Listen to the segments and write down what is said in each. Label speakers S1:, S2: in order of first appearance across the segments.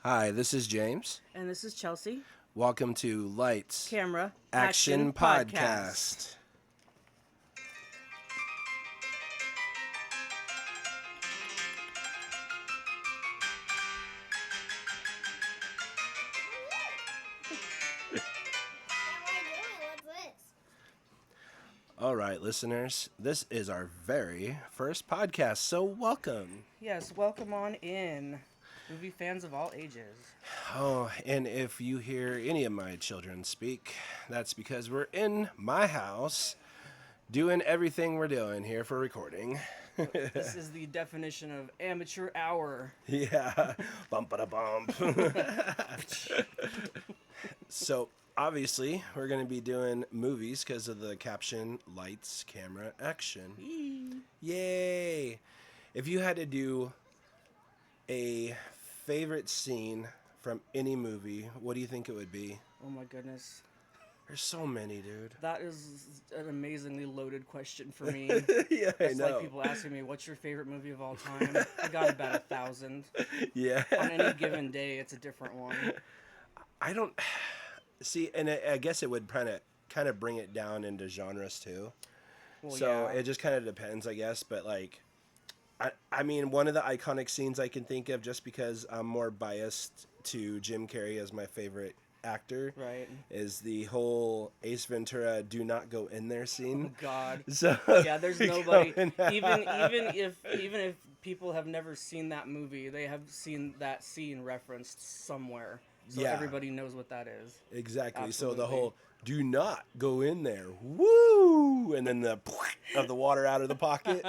S1: Hi, this is James.
S2: And this is Chelsea.
S1: Welcome to Lights
S2: Camera
S1: Action Podcast. All right, listeners, this is our very first podcast, so welcome.
S2: Yes, welcome on in. Movie fans of all ages.
S1: Oh, and if you hear any of my children speak, that's because we're in my house doing everything we're doing here for recording.
S2: This is the definition of amateur hour.
S1: Yeah, bump a bump. So, obviously, we're going to be doing movies because of the caption Lights, Camera, Action. Yay! If you had to do a favorite scene from any movie, what do you think it would be?
S2: Oh my goodness.
S1: There's so many, dude.
S2: That is an amazingly loaded question for me.
S1: Yeah,
S2: It's
S1: I know.
S2: like people asking me, what's your favorite movie of all time? I got about 1,000.
S1: Yeah.
S2: On any given day, it's a different one.
S1: I don't see, and I guess it would kind of bring it down into genres too.
S2: Well,
S1: So
S2: yeah.
S1: it just kind of depends, I guess. But like, I mean, one of the iconic scenes I can think of, just because I'm more biased to Jim Carrey as my favorite actor,
S2: Right.
S1: is the whole Ace Ventura "Do Not Go In There" scene.
S2: Oh God.
S1: So
S2: Yeah, there's nobody.
S1: going
S2: Even
S1: out.
S2: even if people have never seen that movie, they have seen that scene referenced somewhere. So
S1: Yeah.
S2: everybody knows what that is.
S1: Exactly. So the
S2: Absolutely.
S1: whole "Do not go in there," woo, and then the of the water out of the pocket.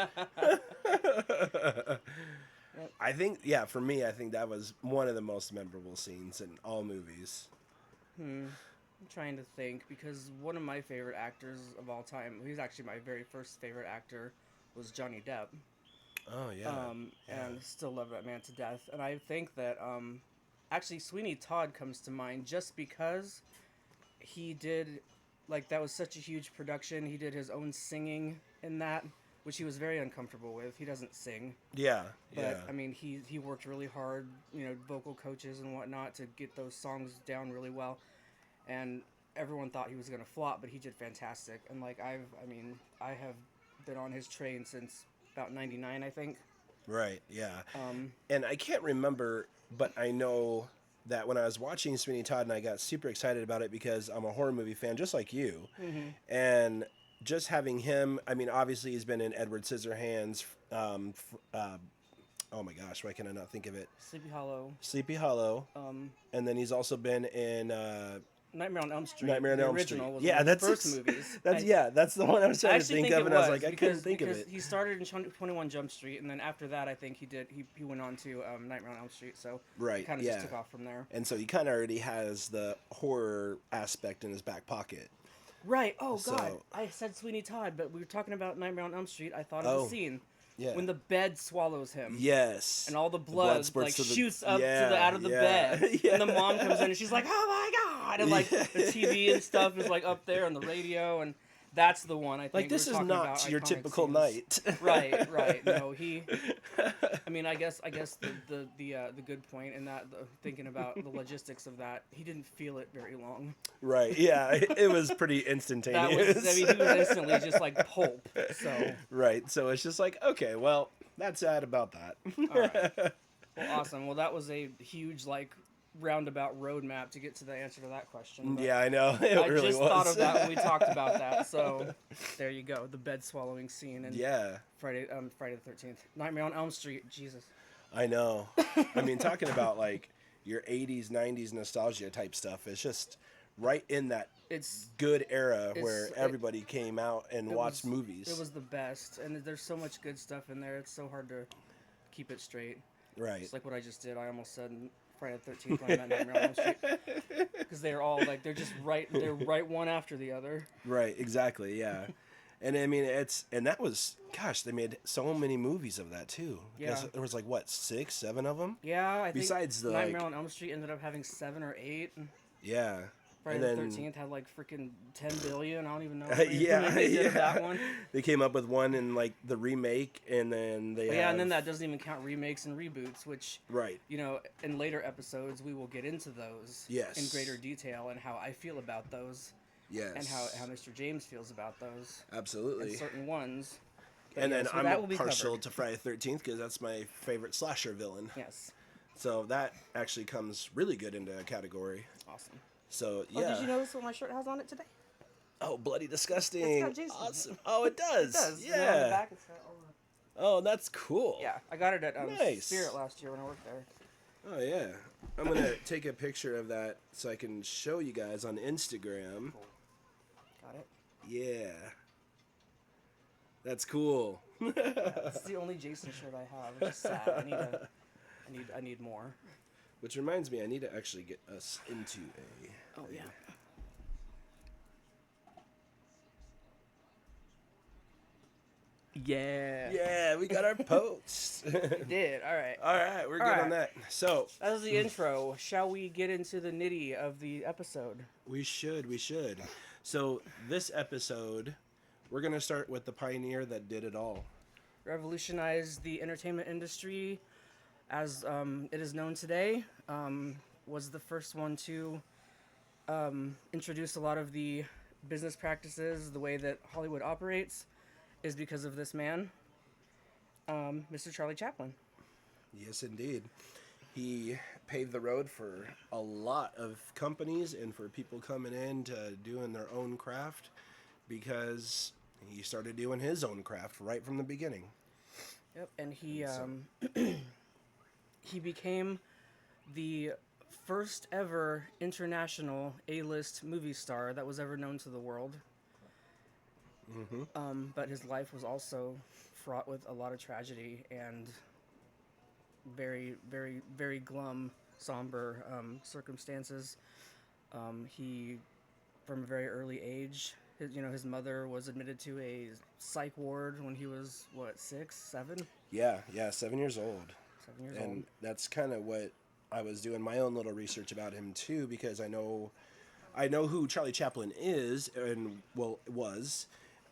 S1: I think, yeah, for me, I think that was one of the most memorable scenes in all movies.
S2: I'm trying to think because one of my favorite actors of all time, he's actually my very first favorite actor, was Johnny Depp.
S1: Oh yeah.
S2: And still love that man to death. And I think that actually Sweeney Todd comes to mind just because he did, like, that was such a huge production. He did his own singing in that, which he was very uncomfortable with. He doesn't sing.
S1: Yeah.
S2: But,
S1: Yeah.
S2: I mean, he worked really hard, vocal coaches and whatnot to get those songs down really well. And everyone thought he was going to flop, but he did fantastic. And, like, I have been on his train since about 99, I think.
S1: Right. Yeah. And I can't remember, but I know that when I was watching Sweeney Todd, and I got super excited about it because I'm a horror movie fan, just like you.
S2: Mm-hmm.
S1: And just having him, I mean, obviously he's been in Edward Scissorhands. Oh my gosh, why can I not think of it?
S2: Sleepy Hollow.
S1: Sleepy Hollow. And then he's also been in
S2: Nightmare on Elm Street.
S1: Nightmare on
S2: the
S1: Elm
S2: original
S1: Street.
S2: Was
S1: Yeah,
S2: one of
S1: that's
S2: the first movies.
S1: that's the one I was
S2: I
S1: trying to
S2: actually
S1: think
S2: think
S1: of,
S2: it
S1: and I was like, I
S2: because,
S1: couldn't think of
S2: because
S1: it.
S2: he started in 21 Jump Street, and then after that, I think he went on to Nightmare on Elm Street. So
S1: Right,
S2: kind of
S1: yeah.
S2: just took off from there.
S1: And so he kind of already has the horror aspect in his back pocket.
S2: Right. Oh God,
S1: So-
S2: I said Sweeney Todd, but we were talking about Nightmare on Elm Street. I thought
S1: Oh,
S2: of the scene
S1: Yeah.
S2: when the bed swallows him.
S1: Yes.
S2: And all the blood,
S1: spurts
S2: like
S1: to the-
S2: shoots up
S1: yeah,
S2: to the out of the
S1: yeah,
S2: bed,
S1: yeah.
S2: and the mom comes in and she's like, "Oh my God!" And like
S1: Yeah.
S2: the TV and stuff is like up there on the radio, and that's the one I think.
S1: Like, this
S2: we're
S1: is
S2: talking
S1: not
S2: about
S1: your
S2: iconic
S1: typical
S2: scenes.
S1: night.
S2: Right. No, he. I mean, I guess the good point in that, thinking about the logistics of that, he didn't feel it very long.
S1: Right. Yeah. It was pretty
S2: That
S1: instantaneous.
S2: was. I mean, he was instantly just like pulp. So.
S1: Right. So it's just like, okay, well, that's sad about that.
S2: All right. Well, awesome. Well, that was a huge roundabout roadmap to get to the answer to that question. But
S1: Yeah, I know. It
S2: I
S1: really
S2: just
S1: was.
S2: thought of that when we talked about that. So there you go, the bed swallowing scene in
S1: Yeah,
S2: Friday the 13th, Nightmare on Elm Street. Jesus.
S1: I know. I mean, talking about like your 80s, 90s nostalgia type stuff, it's just right in that
S2: It's
S1: good era where
S2: it-
S1: everybody came out and
S2: it
S1: watched
S2: was-
S1: movies.
S2: It was the best, and there's so much good stuff in there. It's so hard to keep it straight.
S1: right.
S2: It's like what I just did. I almost said Friday the 13th when I meant Nightmare on Elm Street, because they're all like they're right one after the other.
S1: Right, exactly, yeah. And I mean, that was, gosh, they made so many movies of that too.
S2: Yeah.
S1: There was like, what, 6, 7 of them?
S2: Yeah, I think
S1: Besides the,
S2: Nightmare
S1: like-
S2: on Elm Street ended up having 7 or 8.
S1: Yeah.
S2: Friday
S1: And
S2: the
S1: then
S2: 13th had like freaking 10 billion. I don't even know. How many
S1: yeah,
S2: they did
S1: yeah.
S2: of that one.
S1: They came up with one in like the remake, and then they
S2: But yeah, and then
S1: have-
S2: that doesn't even count remakes and reboots, which
S1: right.
S2: you know, in later episodes we will get into those
S1: Yes.
S2: in greater detail and how I feel about those
S1: Yes.
S2: and how Mr. James feels about those
S1: Absolutely.
S2: and certain ones. But
S1: And
S2: yeah,
S1: then
S2: so
S1: I'm
S2: that will be
S1: partial
S2: covered.
S1: to Friday the 13th because that's my favorite slasher villain.
S2: Yes.
S1: So that actually comes really good into a category.
S2: Awesome.
S1: So
S2: Oh,
S1: yeah.
S2: did you notice what my shirt has on it today?
S1: Oh, bloody disgusting!
S2: It's got Jason.
S1: Awesome. Oh, it does.
S2: It does.
S1: Yeah.
S2: And then on the back it's got all the...
S1: Oh, that's cool.
S2: Yeah, I got it at
S1: Nice.
S2: Spirit last year when I worked there.
S1: Oh yeah. I'm gonna take a picture of that so I can show you guys on Instagram.
S2: Cool. Got it.
S1: Yeah. That's cool.
S2: It's the only Jason shirt I have. It's just sad. I need more.
S1: Which reminds me, I need to actually get us into a.
S2: Oh yeah. Yeah.
S1: Yeah, we got our post.
S2: Did. All right.
S1: All right, we're
S2: All
S1: good
S2: right.
S1: on that. So
S2: That was the intro. Shall we get into the nitty of the episode?
S1: we should. So this episode, we're gonna start with the pioneer that did it all.
S2: Revolutionized the entertainment industry as it is known today. Was the first one to introduce a lot of the business practices, the way that Hollywood operates, is because of this man, Mr. Charlie Chaplin.
S1: Yes, indeed. He paved the road for a lot of companies and for people coming in to doing their own craft because he started doing his own craft right from the beginning.
S2: Yep, and he he became the first ever international A-list movie star that was ever known to the world. But his life was also fraught with a lot of tragedy and very, very, very glum, somber circumstances. He, from a very early age, his mother was admitted to a psych ward when he was, 6, 7?
S1: Yeah, 7 years old.
S2: 7 years
S1: And
S2: old.
S1: that's kind of what I was doing my own little research about him too, because I know who Charlie Chaplin is and was,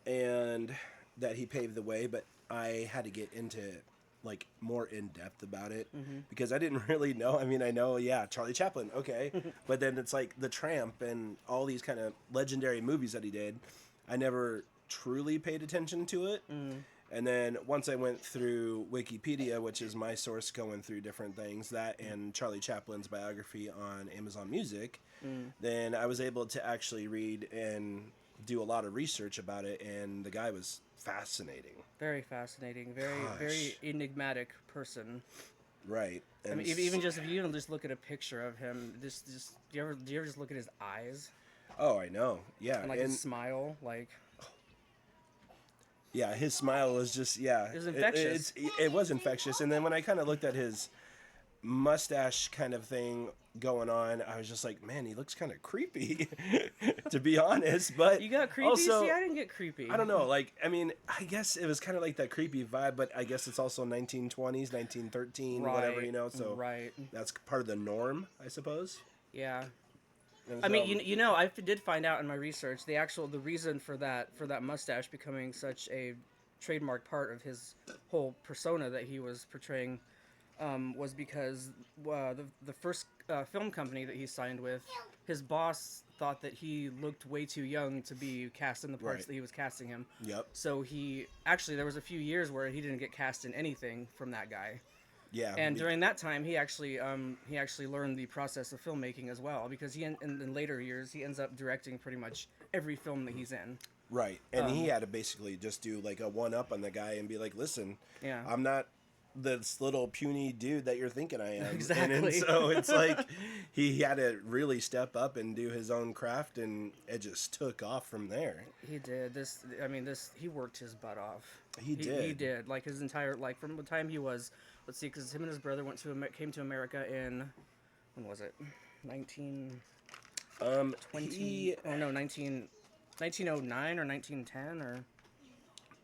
S1: and that he paved the way. But I had to get into like more in depth about it because I didn't really know. I mean, I know, Charlie Chaplin, okay, but then it's like The Tramp and all these kind of legendary movies that he did. I never truly paid attention to it. And then once I went through Wikipedia, which is my source going through different things, that and Charlie Chaplin's biography on Amazon Music, then I was able to actually read and do a lot of research about it, and the guy was fascinating.
S2: Very fascinating. Very,
S1: Gosh.
S2: very enigmatic person.
S1: Right.
S2: I
S1: And
S2: mean, even just if you just look at a picture of him, just do you ever just look at his eyes
S1: oh, I know. Yeah.
S2: and like his smile, like
S1: yeah, his smile was just, yeah.
S2: It was infectious.
S1: It was infectious. And then when I kind of looked at his mustache kind of thing going on, I was just like, man, he looks kind of creepy, to be honest. But
S2: you got creepy.
S1: also,
S2: See, I didn't get creepy.
S1: I don't know. Like, I mean, I guess it was kind of like that creepy vibe, but I guess it's also 1920s, 1913, whatever, So
S2: right.
S1: that's part of the norm, I suppose.
S2: Yeah.
S1: And
S2: I mean,
S1: so-
S2: I did find out in my research the reason for that mustache becoming such a trademark part of his whole persona that he was portraying was because the first film company that he signed with, his boss thought that he looked way too young to be cast in the parts
S1: Right.
S2: that he was casting him.
S1: Yep.
S2: So there was a few years where he didn't get cast in anything from that guy.
S1: Yeah.
S2: And during that time, he actually learned the process of filmmaking as well, because in later years he ends up directing pretty much every film that he's in.
S1: Right. And he had to basically just do like a one-up on the guy and be like, listen,
S2: Yeah.
S1: I'm not this little puny dude that you're thinking I am.
S2: Exactly.
S1: And so it's like he had to really step up and do his own craft, and it just took off from there.
S2: He did he worked his butt off.
S1: He did.
S2: He did. Like his entire, like from the time he was, let's see, because him and his brother came to America in, when was it? 1920. Oh no, 1909 or 1910 or.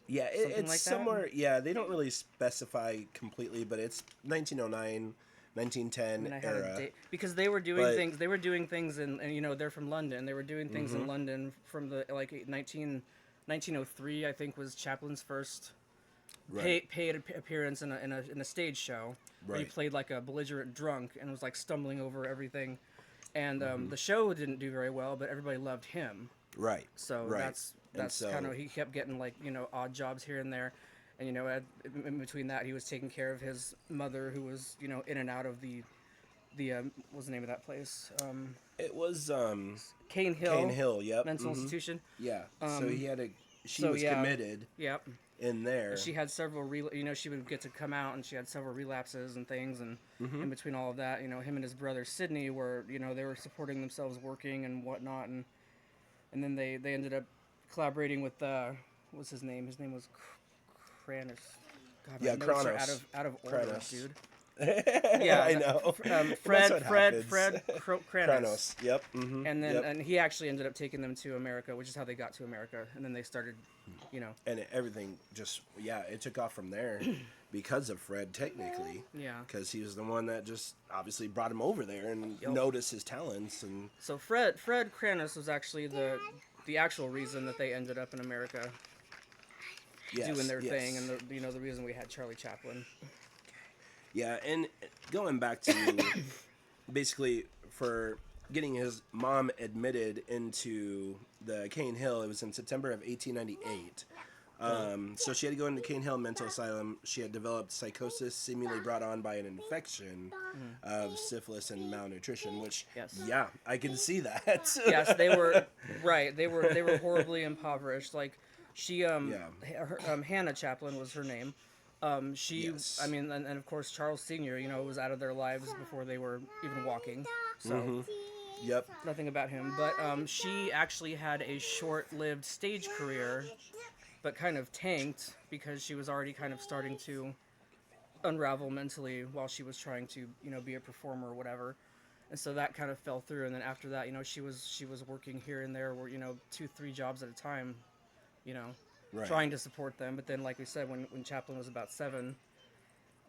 S1: Yeah,
S2: Something
S1: it's
S2: like that?
S1: somewhere. Yeah, they don't really specify completely, but it's 1909, 1910
S2: I had
S1: era.
S2: a date because they were doing
S1: But
S2: things. They were doing things and they're from London. They were doing things in London from the 1903. I think was Chaplin's first
S1: right,
S2: paid appearance in a stage show where he
S1: right,
S2: played like a belligerent drunk and was like stumbling over everything. And the show didn't do very well, but everybody loved him.
S1: right,
S2: So
S1: right.
S2: that's
S1: And
S2: kind of
S1: so,
S2: he kept getting like odd jobs here and there, and in between that he was taking care of his mother who was in and out of the what's the name of that place,
S1: it was
S2: Cane
S1: Cane
S2: Hill
S1: Hill. Yep.
S2: Mental Institution.
S1: Yeah. So he had a. She
S2: So
S1: was
S2: yeah,
S1: committed
S2: yep.
S1: in there.
S2: She had several she would get to come out and she had several relapses and things, and in between all of that, him and his brother Sidney were they were supporting themselves working and whatnot, and then they ended up collaborating with what's his name? His name was Kranis. God, my
S1: Yeah,
S2: notes are
S1: Kronos.
S2: out of order,
S1: Kronos.
S2: dude.
S1: Yeah, I know. That's
S2: Fred
S1: what happens.
S2: Kranis.
S1: Kronos. Yep.
S2: And then
S1: Yep.
S2: and he actually ended up taking them to America, which is how they got to America, and then they started,
S1: And everything just it took off from there because of Fred technically.
S2: Yeah.
S1: Because he was the one that just obviously brought him over there and
S2: Yep.
S1: noticed his talents and
S2: So Fred Kranis was actually the actual reason that they ended up in America doing their thing, and the reason we had Charlie Chaplin.
S1: Yeah, and going back to basically for getting his mom admitted into the Cane Hill, it was in September of 1898. So she had to go into Cane Hill Mental Asylum. She had developed psychosis seemingly brought on by an infection of syphilis and malnutrition, which,
S2: Yes.
S1: yeah, I can see that.
S2: Yes, they were right. They were horribly impoverished. Like she Hannah Chaplin was her name. She
S1: Yes.
S2: I mean and of course Charles Sr. Was out of their lives before they were even walking. So
S1: Yep.
S2: nothing about him, but she actually had a short-lived stage career, but kind of tanked because she was already kind of starting to unravel mentally while she was trying to be a performer or whatever, and so that kind of fell through. And then after that, she was working here and there, where 2-3 jobs at a time,
S1: Right.
S2: trying to support them. But then, like we said, when Chaplin was about 7,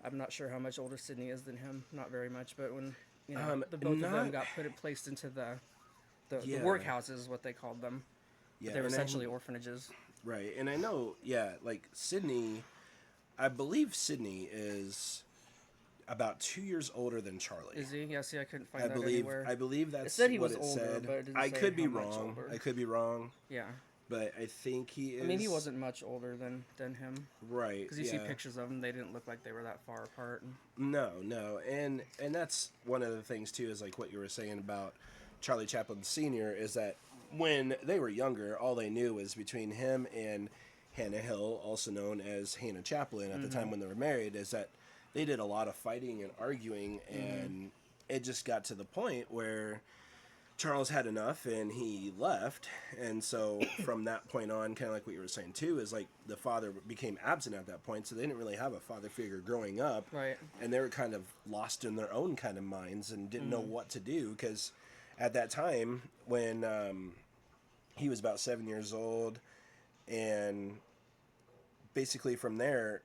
S2: I'm not sure how much older Sydney is than him, not very much, but when the both of them got placed into the
S1: Yeah.
S2: workhouses, is what they called them.
S1: Yeah,
S2: They were
S1: and
S2: essentially orphanages.
S1: right, and I know, yeah, like Sydney, I believe Sydney is about 2 years older than Charlie.
S2: Is he? Yeah, see, I couldn't find
S1: I
S2: that
S1: believe.
S2: anywhere.
S1: I believe that's
S2: It said he
S1: what
S2: was
S1: it
S2: older,
S1: said.
S2: but it didn't
S1: I
S2: say
S1: could be
S2: how much
S1: wrong.
S2: older.
S1: I could be wrong,
S2: Yeah.
S1: but I think he is.
S2: I mean, he wasn't much older than him.
S1: right.
S2: Because you see pictures of them, they didn't look like they were that far apart.
S1: No, and that's one of the things too. Is like what you were saying about Charlie Chaplin Sr. is that when they were younger, all they knew was between him and Hannah Hill, also known as Hannah Chaplin, at the time when they were married, is that they did a lot of fighting and arguing, and it just got to the point where Charles had enough and he left. And so from that point on, kind of like what you were saying too, is like the father became absent at that point, so they didn't really have a father figure growing up.
S2: Right.
S1: And they were kind of lost in their own kind of minds and didn't know what to do, because at that time when he was about 7 years old, and basically from there,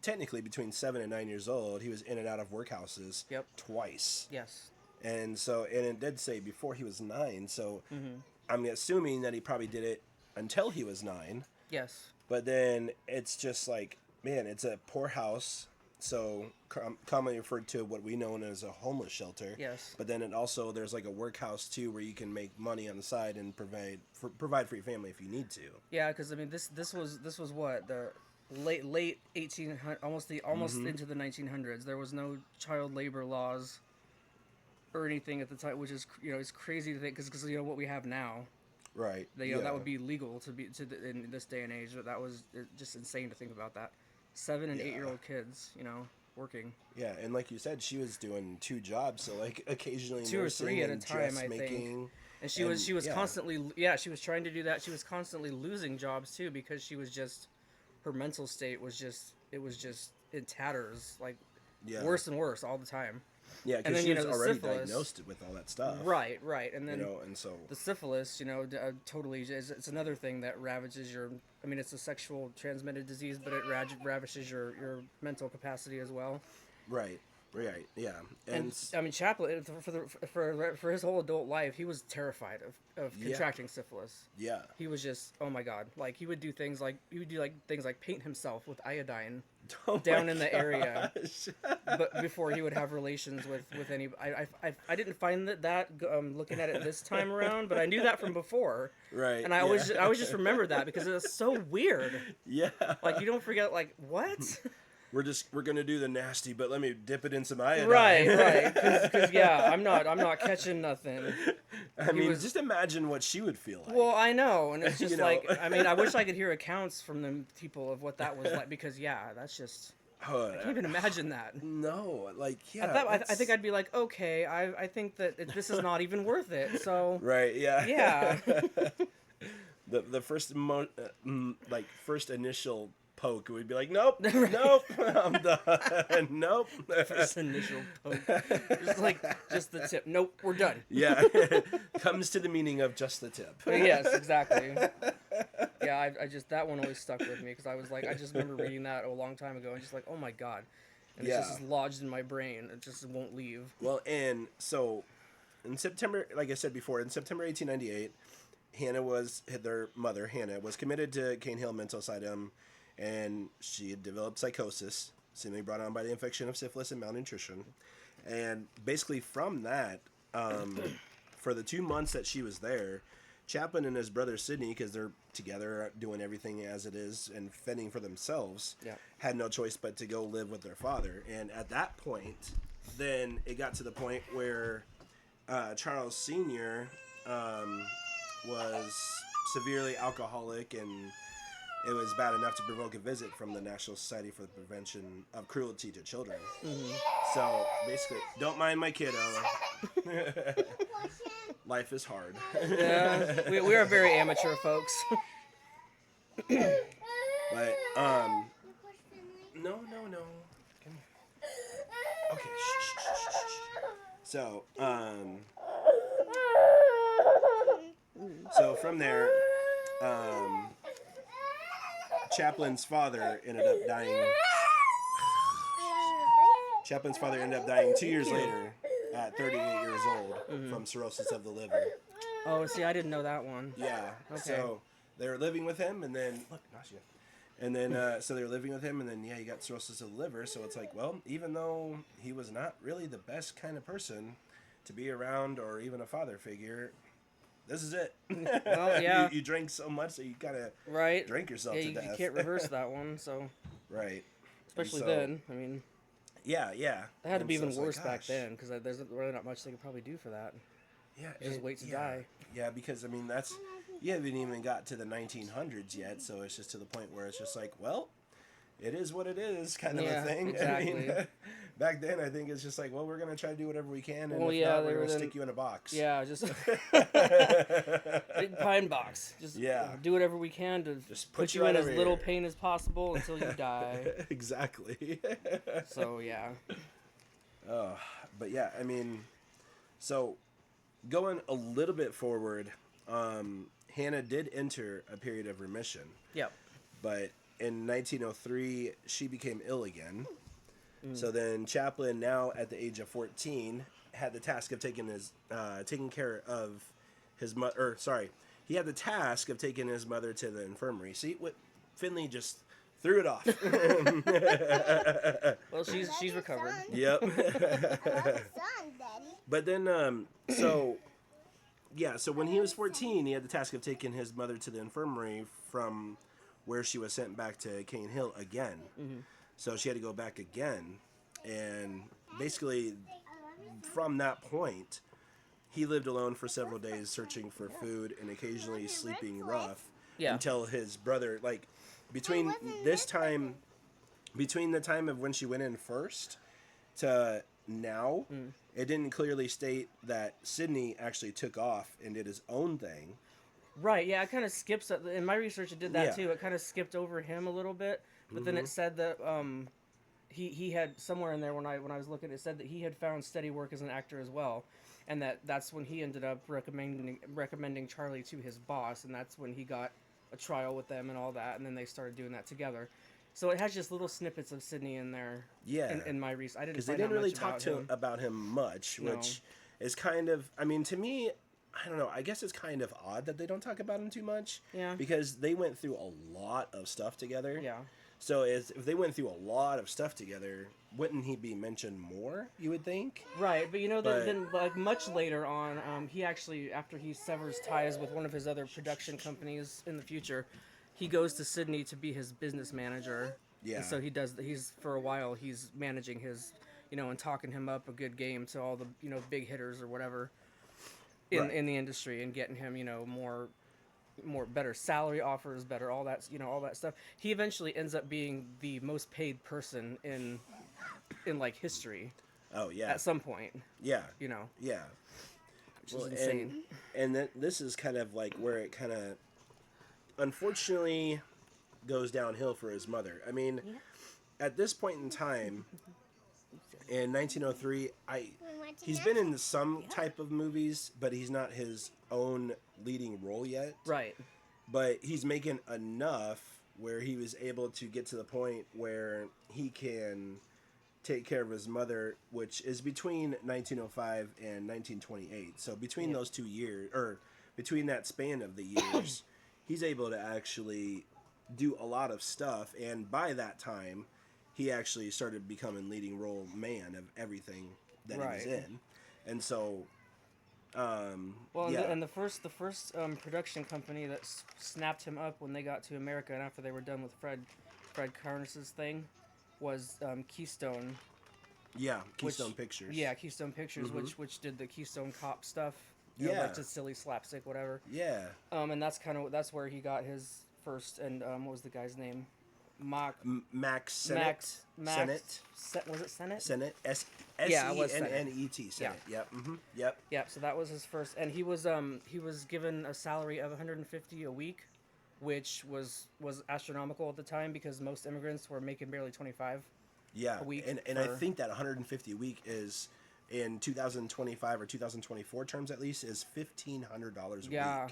S1: technically between 7 and 9 years old, he was in and out of workhouses
S2: Yep.
S1: twice.
S2: Yes.
S1: And so, and it did say before he was 9, so I'm assuming that he probably did it until he was 9.
S2: Yes.
S1: But then it's just like, man, it's a poorhouse, so commonly referred to what we know as a homeless shelter.
S2: Yes.
S1: But then it also, there's like a workhouse too, where you can make money on the side and provide for your family if you need to.
S2: Yeah, because I mean, this was what, the late 1800s, almost into the 1900s. There was no child labor laws or anything at the time, which is it's crazy to think, because what we have now,
S1: Right.
S2: that would be legal in this day and age. But that was just insane to think about that. 7 and 8-year-old kids, working.
S1: Yeah, and like you said, she was doing 2 jobs, so like occasionally
S2: 2 or 3 at a time, I think. And she was constantly she was trying to do that. She was constantly losing jobs too, because she was just, her mental state was just in tatters, like worse and worse all the time.
S1: Yeah, because she was already diagnosed with all that stuff.
S2: Right, and then
S1: and so
S2: the syphilis, totally it's another thing that ravages your. I mean, it's a sexual transmitted disease, but it ravages your mental capacity as well.
S1: Right. Right. Yeah.
S2: And
S1: And
S2: I mean, Chaplin for his whole adult life, he was terrified of
S1: yeah.
S2: contracting syphilis.
S1: Yeah.
S2: He was just, oh my god, like he would do things like things like paint himself with iodine
S1: Oh
S2: down
S1: my
S2: in the area,
S1: gosh.
S2: but before he would have relations with any. I didn't find that looking at it this time around, but I knew that from before,
S1: Right.
S2: and
S1: yeah.
S2: I always just remembered that because it was so weird.
S1: Yeah.
S2: Like you don't forget, like what?
S1: We're gonna do the nasty, but let me dip it in some iodine.
S2: Right, because yeah, I'm not catching nothing.
S1: I mean, just imagine what she would feel like.
S2: Well, I know, and it's just
S1: You know?
S2: like, I mean, I wish I could hear accounts from the people of what that was like, because yeah, that's just, I can't even imagine that.
S1: No, like yeah.
S2: At that, I think I'd be like, okay, I think that this is not even worth it. So
S1: Right. Yeah.
S2: yeah,
S1: the first like first initial poke would be like, nope, nope, I'm done. Nope.
S2: first initial poke, just the tip. Nope, we're done.
S1: Yeah. Comes to the meaning of just the tip.
S2: Yes, exactly. Yeah, I just, that one always stuck with me because I was like, I just remember reading that a long time ago and just like, oh my god, and
S1: Yeah.
S2: it's just lodged in my brain. It just won't leave.
S1: Well, and so in September, like I said before, in September 1898, their mother, Hannah, was committed to Cane Hill Mental Asylum, and she had developed psychosis, seemingly brought on by the infection of syphilis and malnutrition. And basically from that, for the 2 months that she was there, Chaplin and his brother Sidney, because they're together doing everything as it is and fending for themselves,
S2: Yeah.
S1: had no choice but to go live with their father. And at that point, then it got to the point where Charles Sr. Was severely alcoholic, and it was bad enough to provoke a visit from the National Society for the Prevention of Cruelty to Children. Mm-hmm. So basically, don't mind my kiddo. Life is hard.
S2: Yeah, we are very amateur folks.
S1: But no. Come here. Okay. Shh. So So from there, Chaplin's father ended up dying. Chaplin's father ended up dying 2 years later, at 38 years old, from cirrhosis of the liver.
S2: Oh, see, I didn't know that one.
S1: Yeah.
S2: Okay.
S1: So they were living with him, and then look, nausea. And then so they were living with him, and then yeah, he got cirrhosis of the liver. So it's like, well, even though he was not really the best kind of person to be around, or even a father figure, this is it.
S2: Well, yeah.
S1: you drink so much that you kind of drink yourself
S2: yeah,
S1: to death.
S2: You can't reverse that one, so.
S1: Right.
S2: Especially
S1: so,
S2: then. I mean.
S1: Yeah.
S2: It had to be even
S1: so
S2: worse
S1: like,
S2: back then, because there's really not much they could probably do for that.
S1: Yeah.
S2: Just wait to die.
S1: Yeah, because I mean you haven't even got to the 1900s yet, so it's just to the point where it's just like, well, it is what it is, kind of a thing.
S2: Exactly.
S1: I mean, back then, I think it's just like, well, we're gonna try to do whatever we can, and if not, we're gonna stick you in a box.
S2: Yeah, just big pine box. Just do whatever we can to just put you in as little pain as possible until you die.
S1: Exactly.
S2: So yeah.
S1: But yeah, I mean, so going a little bit forward, Hannah did enter a period of remission.
S2: Yep.
S1: But in 1903, she became ill again. So then Chaplin, now at the age of 14, had the task of taking care of his mother. He had the task of taking his mother to the infirmary. See, what Finley just threw it off.
S2: Well, she's recovered.
S1: Yep. But then, so when he was 14, he had the task of taking his mother to the infirmary from where she was sent back to Cane Hill again. Mm-hmm. So she had to go back again. And basically, from that point, he lived alone for several days, searching for food and occasionally sleeping rough until his brother, like, between the time of when she went in first to now, it didn't clearly state that Sidney actually took off and did his own thing.
S2: Right, yeah, it kind of skips. In my research, it did that too. It kind of skipped over him a little bit, but then it said that he had somewhere in there when I was looking, it said that he had found steady work as an actor as well, and that's when he ended up recommending Charlie to his boss, and that's when he got a trial with them and all that, and then they started doing that together. So it has just little snippets of Sydney in there.
S1: Yeah.
S2: In my research, I didn't
S1: Because they
S2: find out
S1: didn't really
S2: much
S1: talk about him much,
S2: No.
S1: which is kind of, I mean, to me, I don't know. I guess it's kind of odd that they don't talk about him too much.
S2: Yeah.
S1: Because they went through a lot of stuff together.
S2: Yeah.
S1: So if they went through a lot of stuff together, wouldn't he be mentioned more, you would think?
S2: Right, but you know, then like much later on, he actually, after he severs ties with one of his other production companies in the future, he goes to Sydney to be his business manager.
S1: Yeah.
S2: And so he's for a while, he's managing his, and talking him up a good game to all the, big hitters or whatever in the industry, and getting him, more better salary offers, better all that, all that stuff. He eventually ends up being the most paid person in like history.
S1: Oh yeah.
S2: At some point.
S1: Yeah.
S2: Yeah. Which is insane.
S1: And this is kind of like where it kind of, unfortunately, goes downhill for his mother. I mean, at this point in time, in 1903, he's been in some type of movies, but he's not his own leading role yet.
S2: Right.
S1: But he's making enough where he was able to get to the point where he can take care of his mother, which is between 1905 and 1928. So between those 2 years, or between that span of the years, he's able to actually do a lot of stuff. And by that time, he actually started becoming leading role man of everything that he was in. And so,
S2: and the first production company that snapped him up when they got to America and after they were done with Fred Karnas's thing was Keystone.
S1: Yeah, Keystone Pictures.
S2: Yeah, Keystone Pictures, which did the Keystone Cop stuff. Like just silly slapstick, whatever.
S1: Yeah.
S2: And that's where he got his first. And what was the guy's name?
S1: Max Sennett. Sennett.
S2: Was it Sennett?
S1: Sennett. S-E-N-N-E-T. Sennett.
S2: Yeah.
S1: Yep. Mm-hmm. Yep.
S2: Yeah. So that was his first, and he was given a salary of $150 a week, which was astronomical at the time because most immigrants were making barely $25.
S1: Yeah.
S2: A week.
S1: And I think that $150 a week is, in 2025 or 2024 terms at least, is $1,500 a week.
S2: Yeah.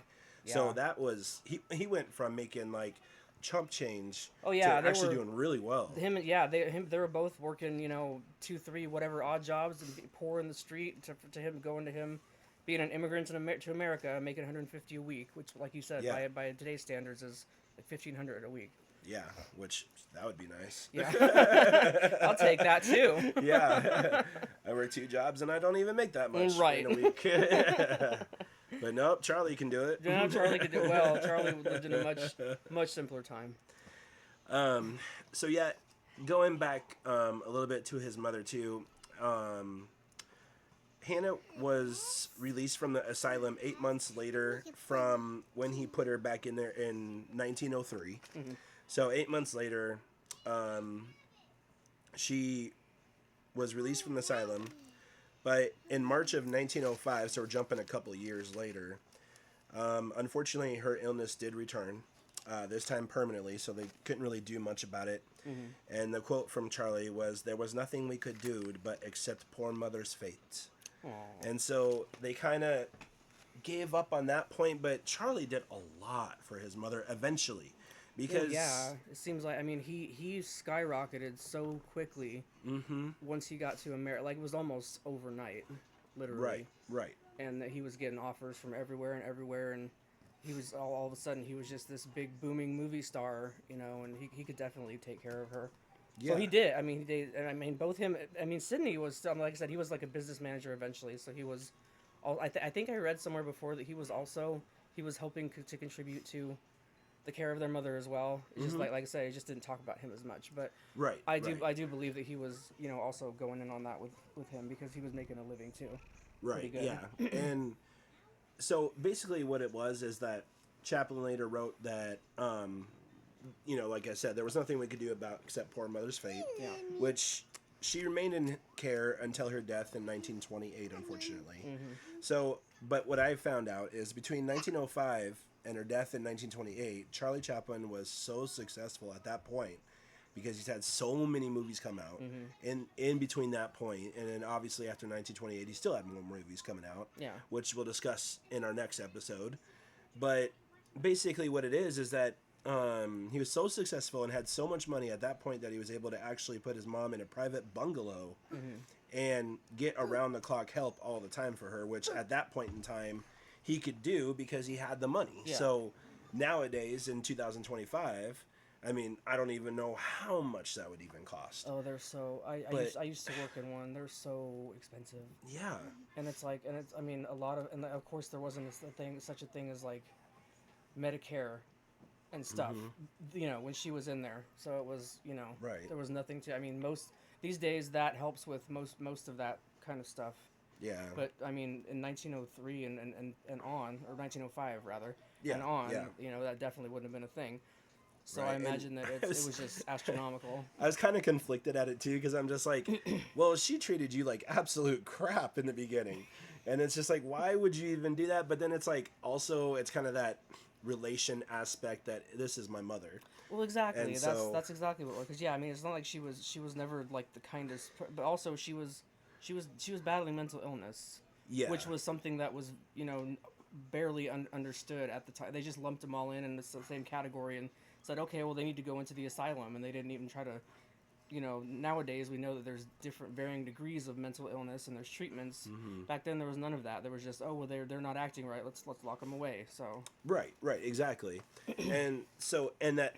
S1: So that was he went from making like chump change to actually doing really well.
S2: They were both working 2, 3 whatever odd jobs and poor in the street to him going to him being an immigrant to America making $150 a week, which like you said by today's standards is like $1,500 a week.
S1: Yeah, which that would be nice.
S2: Yeah, I'll take that too.
S1: Yeah, I work 2 jobs and I don't even make that much in a week. But nope, Charlie can do it.
S2: No, Charlie can do it well. Charlie lived in a much simpler time.
S1: So yeah, going back a little bit to his mother too. Hannah was released from the asylum 8 months later from when he put her back in there in 1903. Mm-hmm. So 8 months later, she was released from the asylum. But in March of 1905, so we're jumping a couple years later, unfortunately her illness did return, this time permanently, so they couldn't really do much about it. Mm-hmm. And the quote from Charlie was, "There was nothing we could do but accept poor mother's fate." Aww. And so they kind of gave up on that point, but Charlie did a lot for his mother eventually. Because
S2: it seems like, I mean, he skyrocketed so quickly once he got to America. Like, it was almost overnight, literally.
S1: Right.
S2: And that he was getting offers from everywhere, and he was all of a sudden he was just this big booming movie star, and he could definitely take care of her. Yeah. So he did. I mean, both him. I mean, Sidney was, like I said, he was like a business manager eventually. So he was. I think I read somewhere before that he was hoping to contribute to the care of their mother as well. It's just like I said, he just didn't talk about him as much. But I do believe that he was also going in on that with him because he was making a living too.
S1: Right. Yeah. And so basically, what it was is that Chaplin later wrote that. Like I said, there was nothing we could do about except poor mother's fate. Yeah. Which she remained in care until her death in 1928, unfortunately. Mm-hmm. So, but what I found out is between 1905 and her death in 1928, Charlie Chaplin was so successful at that point because he's had so many movies come out in between that point, and then obviously after 1928, he still had more movies coming out, which we'll discuss in our next episode. But basically what it is that he was so successful and had so much money at that point that he was able to actually put his mom in a private bungalow and get around the clock help all the time for her, which at that point in time he could do because he had the money.
S2: Yeah.
S1: So nowadays in 2025, I mean, I don't even know how much that would even cost.
S2: Oh, they're so. I used to work in one. They're so expensive.
S1: Yeah.
S2: And it's like, and it's. I mean, a lot of, and of course there wasn't such a thing as like Medicare and stuff. You know, when she was in there, so it was, you know,
S1: Right.
S2: there was nothing to. I mean, most these days that helps with most of that kind of stuff.
S1: Yeah.
S2: But I mean, in 1903 and on, or 1905 rather,
S1: Yeah,
S2: and on,
S1: yeah.
S2: you know, that definitely wouldn't have been a thing. So
S1: Right,
S2: I
S1: and
S2: imagine that it was just astronomical.
S1: I was kind of conflicted at it too because I'm just like, well, she treated you like absolute crap in the beginning, and it's just like, why would you even do that? But then it's like, also, it's kind of that relation aspect that this is my mother.
S2: Well, exactly.
S1: And
S2: That's exactly what. Because yeah, I mean, it's not like she was never like the kindest, but also she was battling mental illness,
S1: Yeah.
S2: which was something that was, you know, barely understood at the time. They just lumped them all in the same category and said, okay, well, they need to go into the asylum, and they didn't even try to, you know. Nowadays we know that there's different varying degrees of mental illness and there's treatments. Back then there was none of that. There was just, oh well, they're not acting right. Let's lock them away. So
S1: Right, exactly. And so, and that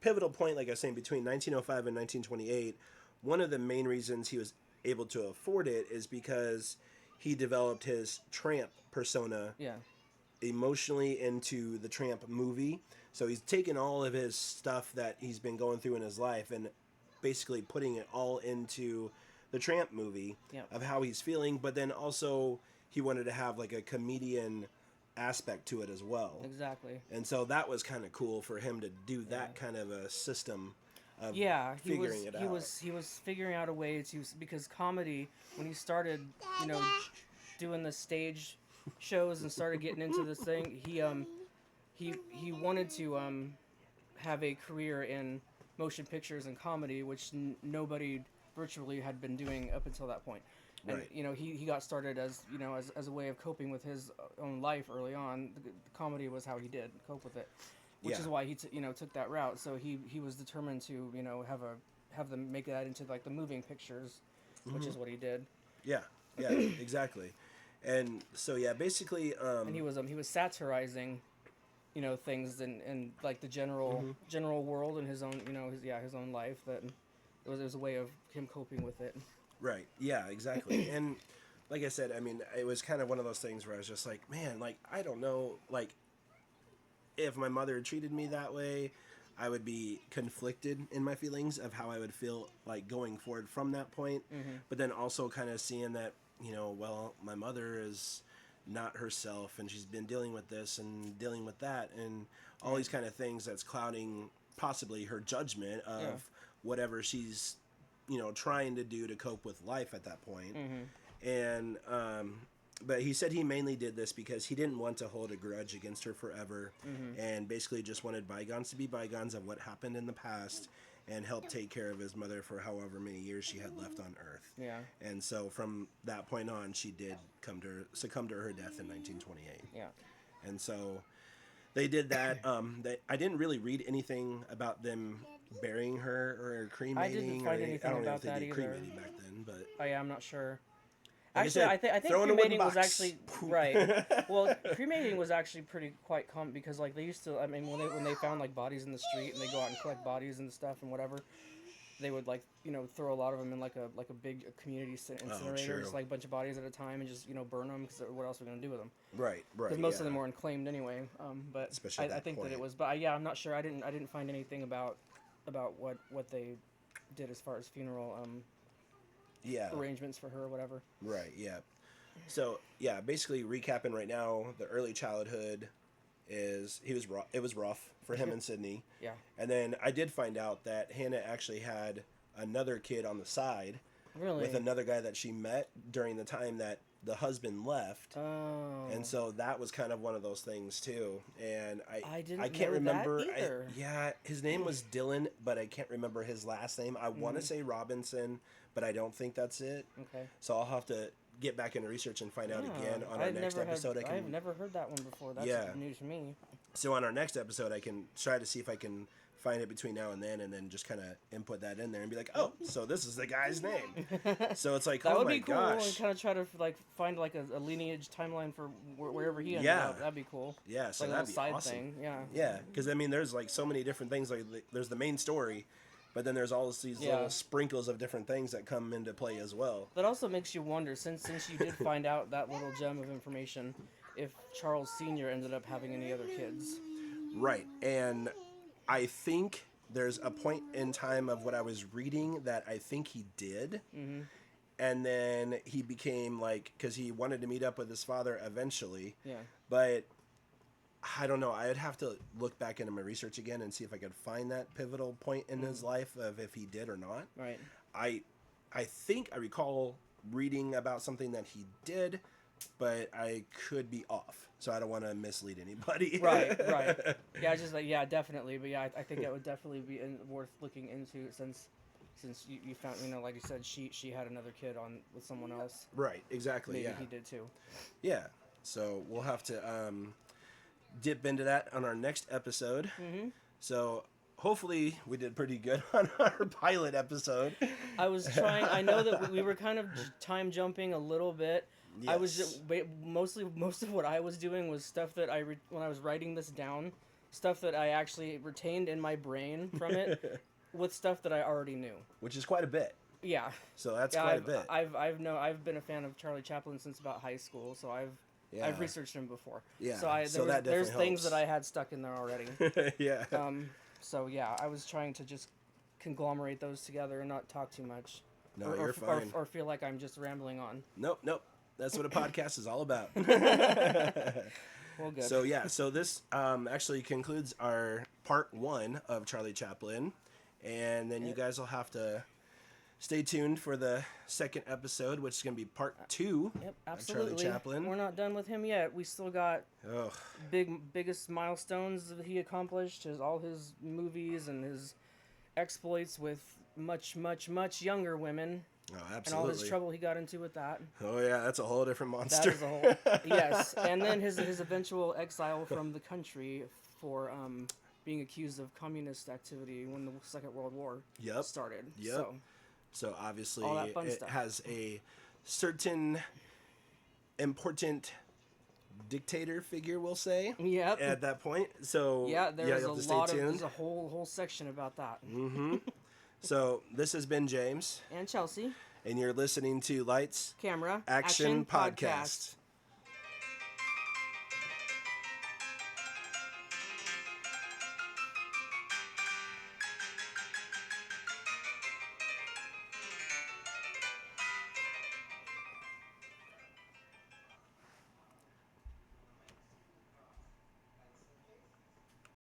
S1: pivotal point, like I was saying, between 1905 and 1928, one of the main reasons he was able to afford it is because he developed his tramp persona
S2: yeah,
S1: emotionally into the Tramp movie. So he's taken all of his stuff that he's been going through in his life and basically putting it all into the Tramp movie
S2: Yeah.
S1: of how he's feeling, but then also he wanted to have like a comedian aspect to it as well.
S2: exactly.
S1: And so that was kind of cool for him to do that kind of a system of
S2: Yeah,
S1: figuring it out.
S2: he was figuring out a way to, because comedy, when he started, you know, doing the stage shows and started getting into this thing, he wanted to have a career in motion pictures and comedy, which nobody virtually had been doing up until that point. And
S1: Right.
S2: you know, he got started as, you know, as a way of coping with his own life early on. The comedy was how he did cope with it, which
S1: Yeah.
S2: is why he you know, took that route. So he was determined to, you know, have them make that into like the moving pictures, which is what he did.
S1: Yeah, exactly. And so yeah, basically
S2: And he was satirizing, you know, things in like the general world and his own, you know, his own life. That it was a way of him coping with it.
S1: right. Yeah, exactly. And like I said, I mean, it was kind of one of those things where I was just like, man, like I don't know, like if my mother had treated me that way, I would be conflicted in my feelings of how I would feel like going forward from that point. But then also kind of seeing that, you know, well, my mother is not herself and she's been dealing with this and dealing with that and all these kind of things that's clouding possibly her judgment of whatever she's, you know, trying to do to cope with life at that point. And but he said he mainly did this because he didn't want to hold a grudge against her forever and basically just wanted bygones to be bygones of what happened in the past and help take care of his mother for however many years she had left on Earth.
S2: Yeah.
S1: And so from that point on, she did succumb to her death in 1928.
S2: Yeah.
S1: And so they did that. I didn't really read anything about them burying her or cremating.
S2: I didn't find anything
S1: I don't know
S2: about
S1: if they
S2: that
S1: did
S2: either.
S1: cremating back then, but
S2: Oh yeah, I'm not sure.
S1: Like I
S2: Actually,
S1: said,
S2: I think
S1: throw in a wooden
S2: cremating was
S1: box.
S2: actually right. Well, cremating was actually quite common because like they used to. I mean, when they found like bodies in the street and they go out and collect bodies and stuff and whatever, they would like, you know, throw a lot of them in like a big community incinerator,
S1: true.
S2: just like a bunch of bodies at a time and just, you know, burn them because what else are we gonna do with them?
S1: right.
S2: Because most of them weren't claimed anyway. But
S1: Especially at
S2: I
S1: that
S2: think
S1: point.
S2: that it was. But yeah, I'm not sure. I didn't find anything about what they did as far as funeral
S1: yeah.
S2: arrangements for her or whatever.
S1: Right. Yeah. So yeah, basically recapping right now, the early childhood is it was rough for him and Sydney.
S2: Yeah.
S1: And then I did find out that Hannah actually had another kid on the side
S2: Really?
S1: with another guy that she met during the time that the husband left.
S2: Oh.
S1: And so that was kind of one of those things too. And
S2: I didn't
S1: I can't
S2: know that
S1: remember.
S2: either.
S1: Yeah, his name was Dylan, but I can't remember his last name. I want to say Robinson, but I don't think that's it.
S2: Okay.
S1: So I'll have to get back into research and find out again on our next episode.
S2: I've never heard that one before. That's
S1: Yeah.
S2: news to me.
S1: So on our next episode, I can try to see if I can find it between now and then just kind of input that in there and be like, oh, so this is the guy's name. So it's like,
S2: That
S1: oh
S2: would
S1: my
S2: be cool,
S1: gosh.
S2: and kind of try to like find like a lineage timeline for wherever he ended
S1: Yeah.
S2: up. That'd be cool.
S1: Yeah, so
S2: like a
S1: that'd
S2: little
S1: be
S2: side
S1: awesome.
S2: thing. Yeah.
S1: Yeah, because I mean, there's like so many different things. Like there's the main story, but then there's all these
S2: Yeah.
S1: little sprinkles of different things that come into play as well.
S2: That also makes you wonder, since you did find out that little gem of information, if Charles Sr. ended up having any other kids.
S1: Right, and I think there's a point in time of what I was reading that I think he did.
S2: Mm-hmm.
S1: And then he became like, because he wanted to meet up with his father eventually.
S2: Yeah.
S1: But I don't know. I'd have to look back into my research again and see if I could find that pivotal point in his life of if he did or not.
S2: Right.
S1: I think I recall reading about something that he did, but I could be off. So I don't want to mislead anybody.
S2: Right. Yeah, just like, yeah, definitely. But yeah, I think that would definitely be worth looking into since you found, like you said, she had another kid with someone else.
S1: Right. Exactly.
S2: Maybe
S1: yeah.
S2: he did too.
S1: Yeah. So we'll have to dip into that on our next episode.
S2: Mm-hmm.
S1: So hopefully we did pretty good on our pilot episode.
S2: I was trying. I know that we were kind of time jumping a little bit.
S1: Yes.
S2: I was just, most of what I was doing was stuff that when I was writing this down, stuff that I actually retained in my brain from it, with stuff that I already knew.
S1: Which is quite a bit.
S2: Yeah.
S1: So that's quite a bit.
S2: I've been a fan of Charlie Chaplin since about high school, so I've researched him before.
S1: Yeah.
S2: So there's things that I had stuck in there already.
S1: Yeah.
S2: So yeah, I was trying to just conglomerate those together and not talk too much.
S1: No, you're fine.
S2: Or feel like I'm just rambling on.
S1: Nope. That's what a podcast is all about.
S2: Well, good.
S1: So yeah, so this actually concludes our part 1 of Charlie Chaplin, and then you guys will have to stay tuned for the second episode, which is going to be part 2
S2: Yep,
S1: of
S2: absolutely.
S1: Charlie Chaplin.
S2: We're not done with him yet. We still got
S1: Ugh.
S2: biggest milestones that he accomplished, all his movies and his exploits with much younger women.
S1: Oh, absolutely.
S2: And all his trouble he got into with that.
S1: Oh yeah, that's a whole different monster.
S2: That is a whole yes. And then his eventual exile from the country for being accused of communist activity when the Second World War started.
S1: Yep. So obviously
S2: all that fun
S1: it
S2: stuff.
S1: has a certain important dictator figure, we'll say.
S2: Yep.
S1: At that point. So
S2: yeah, there's
S1: you'll
S2: a
S1: have to
S2: lot
S1: stay
S2: of
S1: tuned.
S2: there's a whole section about that.
S1: Mm-hmm. So this has been James.
S2: And Chelsea.
S1: And you're listening to Lights
S2: Camera
S1: Action Podcast.